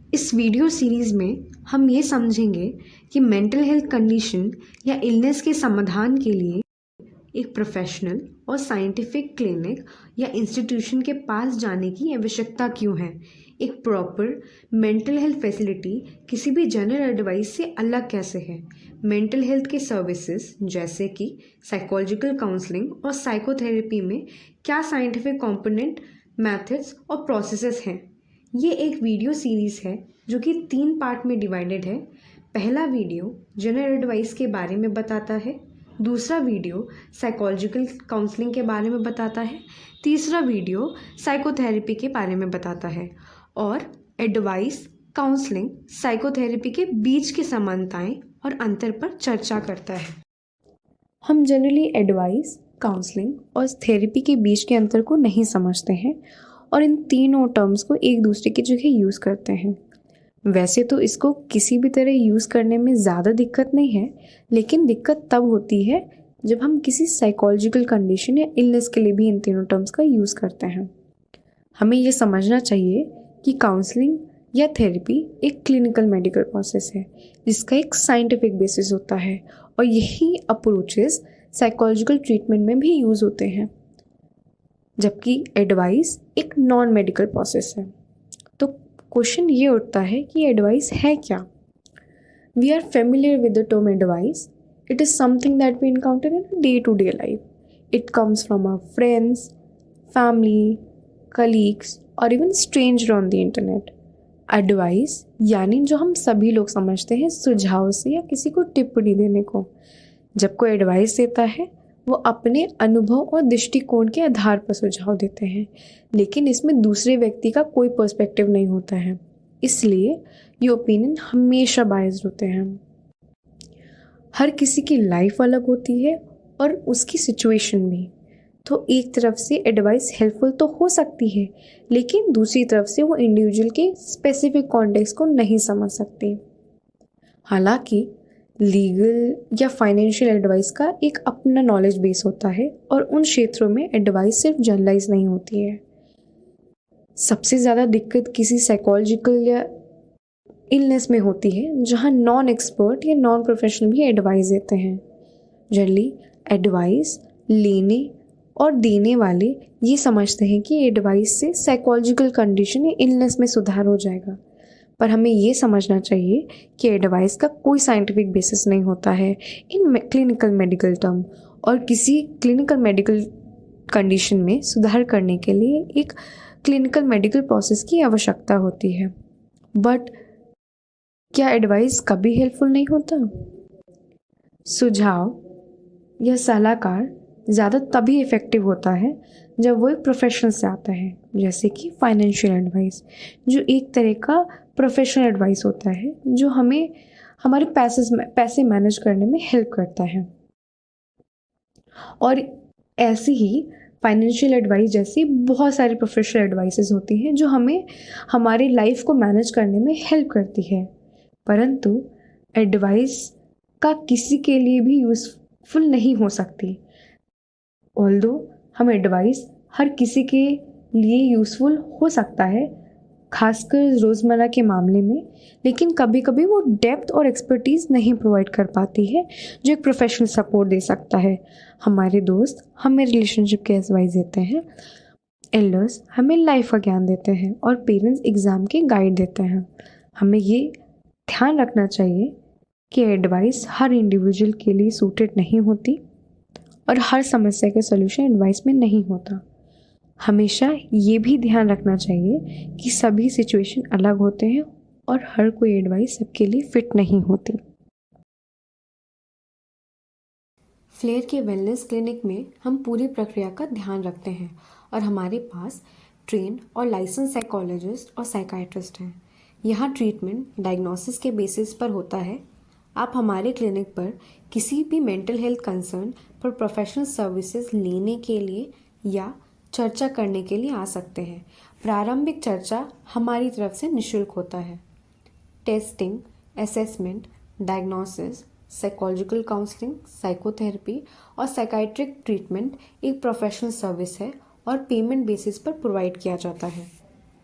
इस video series में हम ये समझेंगे कि मेंटल हेल्थ कंडीशन या इलनेस के समाधान के लिए एक प्रोफेशनल और साइंटिफिक क्लिनिक या इंस्टीट्यूशन के पास जाने की आवश्यकता क्यों है। एक प्रॉपर मेंटल हेल्थ फैसिलिटी किसी भी जनरल एडवाइस से अलग कैसे है। मेंटल हेल्थ के सर्विसेज जैसे कि साइकोलॉजिकल काउंसलिंग और साइकोथेरेपी में क्या साइंटिफिक कंपोनेंट, मेथड्स और प्रोसेसेस हैं। ये एक वीडियो सीरीज़ है जो कि 3 पार्ट में डिवाइडेड है। पहला वीडियो जनरल एडवाइस के बारे में बताता है, दूसरा वीडियो साइकोलॉजिकल काउंसलिंग के बारे में बताता है, तीसरा वीडियो साइकोथेरेपी के बारे में बताता है और एडवाइस, काउंसलिंग, साइकोथेरेपी के बीच की समानताएं और अंतर पर चर्चा करता है। हम जनरली एडवाइस, काउंसलिंग और थेरेपी के बीच के अंतर को नहीं समझते हैं और इन तीनों टर्म्स को एक दूसरे की जगह यूज़ करते हैं। वैसे तो इसको किसी भी तरह यूज़ करने में ज़्यादा दिक्कत नहीं है, लेकिन दिक्कत तब होती है जब हम किसी साइकोलॉजिकल कंडीशन या इलनेस के लिए भी इन तीनों टर्म्स का यूज़ करते हैं। हमें ये समझना चाहिए कि काउंसलिंग या थेरेपी एक क्लिनिकल मेडिकल प्रोसेस है जिसका एक साइंटिफिक बेसिस होता है और यही अप्रोचेस साइकोलॉजिकल ट्रीटमेंट में भी यूज़ होते हैं, जबकि एडवाइस एक नॉन मेडिकल प्रोसेस है। तो क्वेश्चन ये उठता है कि एडवाइस है क्या। We are familiar with the term advice. It is something that we encounter in day to day life. It comes from our friends, family, colleagues और even stranger on the internet. Advice यानी जो हम सभी लोग समझते हैं सुझाव से या किसी को टिप्पणी देने को। जब कोई एडवाइस देता है वो अपने अनुभव और दृष्टिकोण के आधार पर सुझाव देते हैं, लेकिन इसमें दूसरे व्यक्ति का कोई पर्सपेक्टिव नहीं होता है, इसलिए ये ओपिनियन हमेशा बायस्ड होते हैं। हर किसी की लाइफ अलग होती है और उसकी सिचुएशन भी। तो एक तरफ से एडवाइस हेल्पफुल तो हो सकती है, लेकिन दूसरी तरफ से वो इंडिविजुअल के स्पेसिफिक कॉन्टेक्स्ट को नहीं समझ सकती। हालांकि लीगल या फाइनेंशियल एडवाइस का एक अपना नॉलेज बेस होता है और उन क्षेत्रों में एडवाइस सिर्फ जनरलाइज नहीं होती है। सबसे ज़्यादा दिक्कत किसी साइकोलॉजिकल या इलनेस में होती है जहां नॉन एक्सपर्ट या नॉन प्रोफेशनल भी एडवाइस देते हैं। जनरली एडवाइस लेने और देने वाले ये समझते हैं कि एडवाइस से साइकोलॉजिकल कंडीशन या इलनेस में सुधार हो जाएगा, पर हमें ये समझना चाहिए कि एडवाइस का कोई साइंटिफिक बेसिस नहीं होता है इन क्लिनिकल मेडिकल टर्म, और किसी क्लिनिकल मेडिकल कंडीशन में सुधार करने के लिए एक क्लिनिकल मेडिकल प्रोसेस की आवश्यकता होती है। बट क्या एडवाइस कभी हेल्पफुल नहीं होता? सुझाव या सलाहकार ज़्यादा तभी इफ़ेक्टिव होता है जब वो एक प्रोफेशनल से आता है, जैसे कि फाइनेंशियल एडवाइस, जो एक तरह का प्रोफेशनल एडवाइस होता है जो हमें हमारे पैसे मैनेज करने में हेल्प करता है। और ऐसे ही फाइनेंशियल एडवाइस जैसी बहुत सारी प्रोफेशनल एडवाइसेस होती हैं जो हमें हमारी लाइफ को मैनेज करने में हेल्प करती है, परंतु एडवाइस का किसी के लिए भी यूज़फुल नहीं हो सकती। ऑल्दो हम एडवाइस हर किसी के लिए यूज़फुल हो सकता है, खासकर रोज़मर्रा के मामले में, लेकिन कभी कभी वो डेप्थ और एक्सपर्टीज़ नहीं प्रोवाइड कर पाती है जो एक प्रोफेशनल सपोर्ट दे सकता है। हमारे दोस्त हमें रिलेशनशिप के एडवाइस देते हैं, एल्डर्स हमें लाइफ का ज्ञान देते हैं और पेरेंट्स एग्ज़ाम के गाइड देते हैं। हमें ये ध्यान रखना चाहिए कि एडवाइस हर इंडिविजुअल के लिए सूटेड नहीं होती और हर समस्या का सलूशन एडवाइस में नहीं होता। हमेशा ये भी ध्यान रखना चाहिए कि सभी सिचुएशन अलग होते हैं और हर कोई एडवाइस सबके लिए फिट नहीं होती। फ्लेयर के वेलनेस क्लिनिक में हम पूरी प्रक्रिया का ध्यान रखते हैं और हमारे पास ट्रेन और लाइसेंस साइकोलॉजिस्ट और साइकाइट्रिस्ट हैं। यहाँ ट्रीटमेंट डायग्नोसिस के बेसिस पर होता है। आप हमारे क्लिनिक पर किसी भी मेंटल हेल्थ कंसर्न पर प्रोफेशनल सर्विसेज लेने के लिए या चर्चा करने के लिए आ सकते हैं। प्रारंभिक चर्चा हमारी तरफ से निःशुल्क होता है। Testing, assessment, diagnosis, psychological counselling, psychotherapy और साइकाइट्रिक ट्रीटमेंट एक प्रोफेशनल सर्विस है और पेमेंट बेसिस पर प्रोवाइड किया जाता है।